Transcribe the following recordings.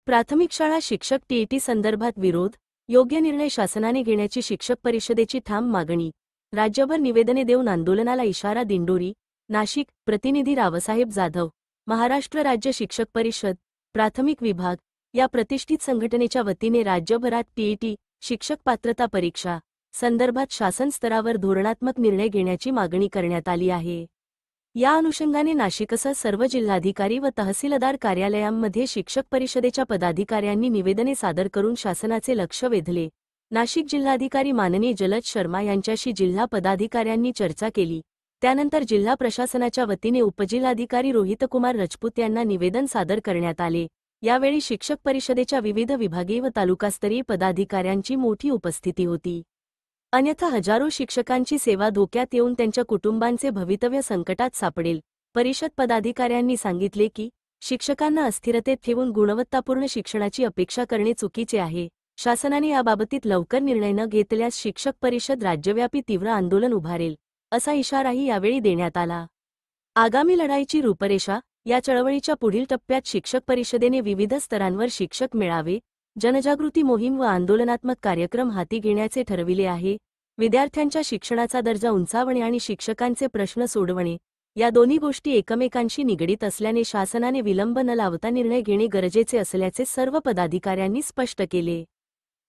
प्राथमिक शाळा शिक्षक टीईटी संदर्भात विरोध, योग्य निर्णय शासनाने घेण्याची शिक्षक परिषदेची ठाम मागणी. राज्यभर निवेदने देऊन आंदोलनाला इशारा. दिंडोरी, नाशिक. प्रतिनिधी रावसाहेब जाधव. महाराष्ट्र राज्य शिक्षक परिषद, प्राथमिक विभाग या प्रतिष्ठित संघटनेच्या वतीने राज्यभरात टीईटी शिक्षक पात्रता परीक्षा संदर्भात शासन स्तरावर धोरणात्मक निर्णय घेण्याची मागणी करण्यात आली आहे. या अनुषंगाने नाशिकसह सर्व जिल्हाधिकारी व तहसीलदार कार्यालयांमध्ये शिक्षक परिषदेच्या पदाधिकाऱ्यांनी निवेदने सादर करून शासनाचे लक्ष वेधले. नाशिक जिल्हाधिकारी माननीय जलज शर्मा यांच्याशी जिल्हा पदाधिकाऱ्यांनी चर्चा केली. त्यानंतर जिल्हा प्रशासनाच्या वतीने उपजिल्हाधिकारी रोहितकुमार राजपूत यांना निवेदन सादर करण्यात आले. यावेळी शिक्षक परिषदेच्या विविध विभागीय व तालुकास्तरीय पदाधिकाऱ्यांची मोठी उपस्थिती होती. अन्यथा हजारो शिक्षकांची सेवा धोक्यात येऊन त्यांच्या कुटुंबांचे भवितव्य संकटात सापडेल. परिषद पदाधिकाऱ्यांनी सांगितले की शिक्षकांना अस्थिरतेत ठेवून गुणवत्तापूर्ण शिक्षणाची अपेक्षा करणे चुकीचे आहे. शासनाने याबाबतीत लवकर निर्णय न घेतल्यास शिक्षक परिषद राज्यव्यापी तीव्र आंदोलन उभारेल, असा इशाराही यावेळी देण्यात आला. आगामी लढाईची रूपरेषा. या चळवळीच्या पुढील टप्प्यात शिक्षक परिषदेने विविध स्तरांवर शिक्षक मेळावे, जनजागृती मोहीम व आंदोलनात्मक कार्यक्रम हाती घेण्याचे ठरविले आहे. विद्यार्थ्यांच्या शिक्षणाचा दर्जा उंचावणे आणि शिक्षकांचे प्रश्न सोडवणे या दोन्ही गोष्टी एकमेकांशी निगडीत असल्याने शासनाने विलंब न लावता निर्णय घेणे गरजेचे असल्याचे सर्व पदाधिकाऱ्यांनी स्पष्ट केले.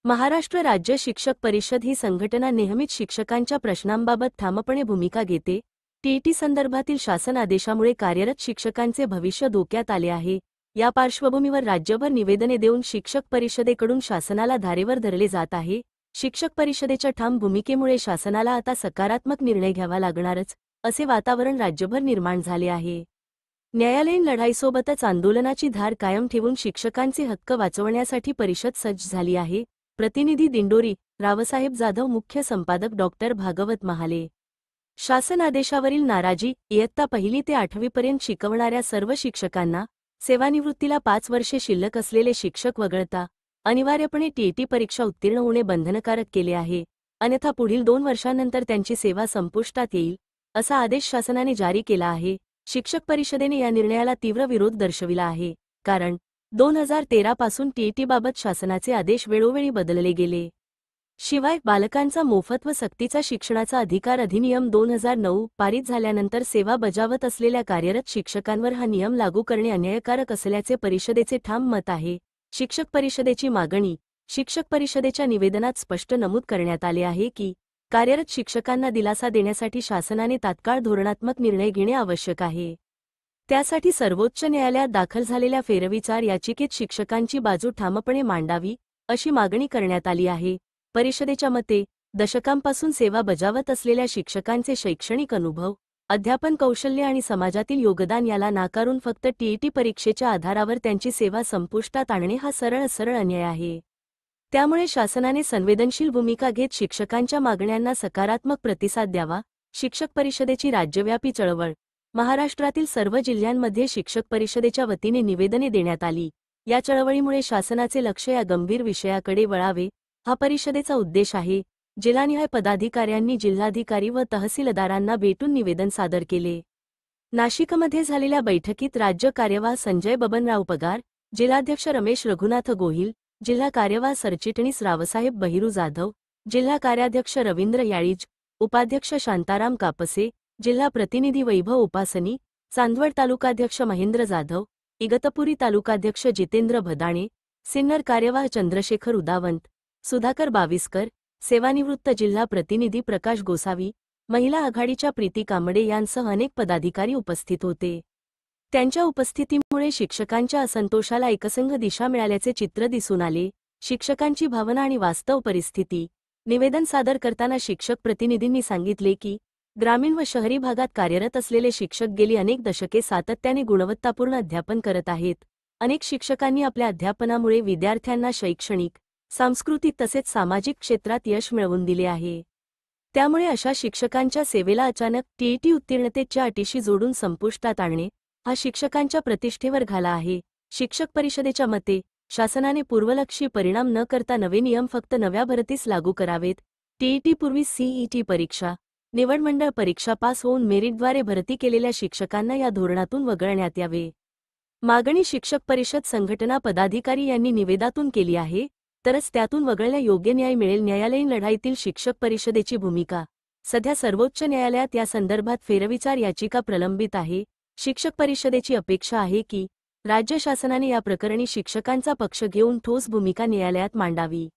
महाराष्ट्र राज्य शिक्षक परिषद ही संघटना नेहमीच शिक्षकांच्या प्रश्नांबाबत ठामपणे भूमिका घेते. टीईटी संदर्भातील शासन आदेशामुळे कार्यरत शिक्षकांचे भविष्य धोक्यात आले आहे. या पार्श्वभूमीवर राज्यभर निवेदने देऊन शिक्षक परिषदेकडून शासनाला धारेवर धरले जात आहे. शिक्षक परिषदेच्या ठाम भूमिकेमुळे शासनाला आता सकारात्मक निर्णय घ्यावा लागणारच, असे वातावरण राज्यभर निर्माण झाले आहे. न्यायालयीन लढाईसोबतच आंदोलनाची धार कायम ठेवून शिक्षकांचे हक्क वाचवण्यासाठी परिषद सज्ज झाली आहे. प्रतिनिधी दिंडोरी, रावसाहेब जाधव. मुख्य संपादक डॉक्टर भागवत महाले. शासन आदेशावरील नाराजी. इयत्ता 1ली ते 8वी पर्यंत शिकवणाऱ्या सर्व शिक्षकांना सेवानिवृत्तीला 5 वर्षे शिल्लक असलेले शिक्षक वगळता अनिवार्यपणे टीईटी परीक्षा उत्तीर्ण होणे बंधनकारक केले आहे. अन्यथा पुढील 2 वर्षांनंतर त्यांची सेवा संपुष्टात येईल, असा आदेश शासनाने जारी केला आहे. शिक्षक परिषदेने या निर्णयाला तीव्र विरोध दर्शविला आहे. कारण 2013 पासून टीईटीबाबत शासनाचे आदेश वेळोवेळी बदलले गेले. शिवाय बालकांचा मोफत व सक्तीचा शिक्षणाचा अधिकार अधिनियम 2009 पारित झाल्यानंतर सेवा बजावत असलेल्या कार्यरत शिक्षकांवर हा नियम लागू करणे अन्यायकारक असल्याचे परिषदेचे ठाम मत आहे. शिक्षक परिषदेची मागणी. शिक्षक परिषदेच्या निवेदनात स्पष्ट नमूद करण्यात आले आहे की कार्यरत शिक्षकांना दिलासा देण्यासाठी शासनाने तात्काळ धोरणात्मक निर्णय घेणे आवश्यक आहे. त्यासाठी सर्वोच्च न्यायालयात दाखल झालेल्या फेरविचार याचिकेत शिक्षकांची बाजू ठामपणे मांडावी, अशी मागणी करण्यात आली आहे. परिषदेच्या मते दशकांपासून सेवा बजावत असलेल्या शिक्षकांचे शैक्षणिक अनुभव, अध्यापन कौशल्य आणि समाजातील योगदान याला नाकारून फक्त टीईटी परीक्षेच्या आधारावर त्यांची सेवा संपुष्टात आणणे हा सरळ अन्याय आहे. त्यामुळे शासनाने संवेदनशील भूमिका घेत शिक्षकांच्या मागण्यांना सकारात्मक प्रतिसाद द्यावा. शिक्षक परिषदेची राज्यव्यापी चळवळ. महाराष्ट्रातील सर्व जिल्ह्यांमध्ये शिक्षक परिषदेच्या वतीने निवेदने देण्यात आली. या चळवळीमुळे शासनाचे लक्ष या गंभीर विषयाकडे वळावे, हा परिषदेचा उद्देश आहे. जिल्हानिहाय पदाधिकाऱ्यांनी जिल्हाधिकारी व तहसीलदारांना भेटून निवेदन सादर केले. नाशिकमध्ये झालेल्या बैठकीत राज्य कार्यवाह संजय बबनराव पगार, जिल्हाध्यक्ष रमेश रघुनाथ गोहिल, जिल्हा कार्यवाह सरचिटणीस रावसाहेब बहिरू जाधव, जिल्हा कार्याध्यक्ष रवींद्र याळीज, उपाध्यक्ष शांताराम कापसे, जिल्हा प्रतिनिधी वैभव उपासनी, चांदवड तालुकाध्यक्ष महेंद्र जाधव, इगतपुरी तालुकाध्यक्ष जितेंद्र भदाणे, सिन्नर कार्यवाह चंद्रशेखर उदावंत, सुधाकर बाविस्कर, सेवानिवृत्त जिल्हा प्रतिनिधी प्रकाश गोसावी, महिला आघाडीच्या प्रीती कांबडे यांसह अनेक पदाधिकारी उपस्थित होते. त्यांच्या उपस्थितीमुळे शिक्षकांच्या असंतोषाला एकसंध दिशा मिळाल्याचे चित्र दिसून आले. शिक्षकांची भावना आणि वास्तव परिस्थिती. निवेदन सादर करताना शिक्षक प्रतिनिधींनी सांगितले की ग्रामीण व शहरी भागात कार्यरत असलेले शिक्षक गेली अनेक दशके सातत्याने गुणवत्तापूर्ण अध्यापन करत आहेत. अनेक शिक्षकांनी आपल्या अध्यापनामुळे विद्यार्थ्यांना शैक्षणिक, सांस्कृतिक तसेच सामाजिक क्षेत्रात यश मिळवून दिले आहे. त्यामुळे अशा शिक्षकांच्या सेवेला अचानक टीईटी उत्तीर्णतेच्या अटीशी जोडून संपुष्टात आणणे हा शिक्षकांच्या प्रतिष्ठेवर घाला आहे. शिक्षक परिषदेच्या मते शासनाने पूर्वलक्षी परिणाम न करता नवे नियम फक्त नव्या भरतीस लागू करावेत. टीईटीपूर्वी सीईटी परीक्षा, निवड मंडळ परीक्षा पास होऊन मेरिटद्वारे भरती केलेल्या शिक्षकांना या धोरणातून वगळण्यात यावे. मागणी शिक्षक परिषद संघटना पदाधिकारी यांनी निवेदनातून केली आहे, तरच त्यातून वगळल्या योग्य न्याय मिळेल. न्यायालयीन लढाईतील शिक्षक परिषदेची भूमिका. सध्या सर्वोच्च न्यायालयात या संदर्भात फेरविचार याचिका प्रलंबित आहे. शिक्षक परिषदेची अपेक्षा आहे की राज्य शासनाने या प्रकरणी शिक्षकांचा पक्ष घेऊन ठोस भूमिका न्यायालयात मांडावी.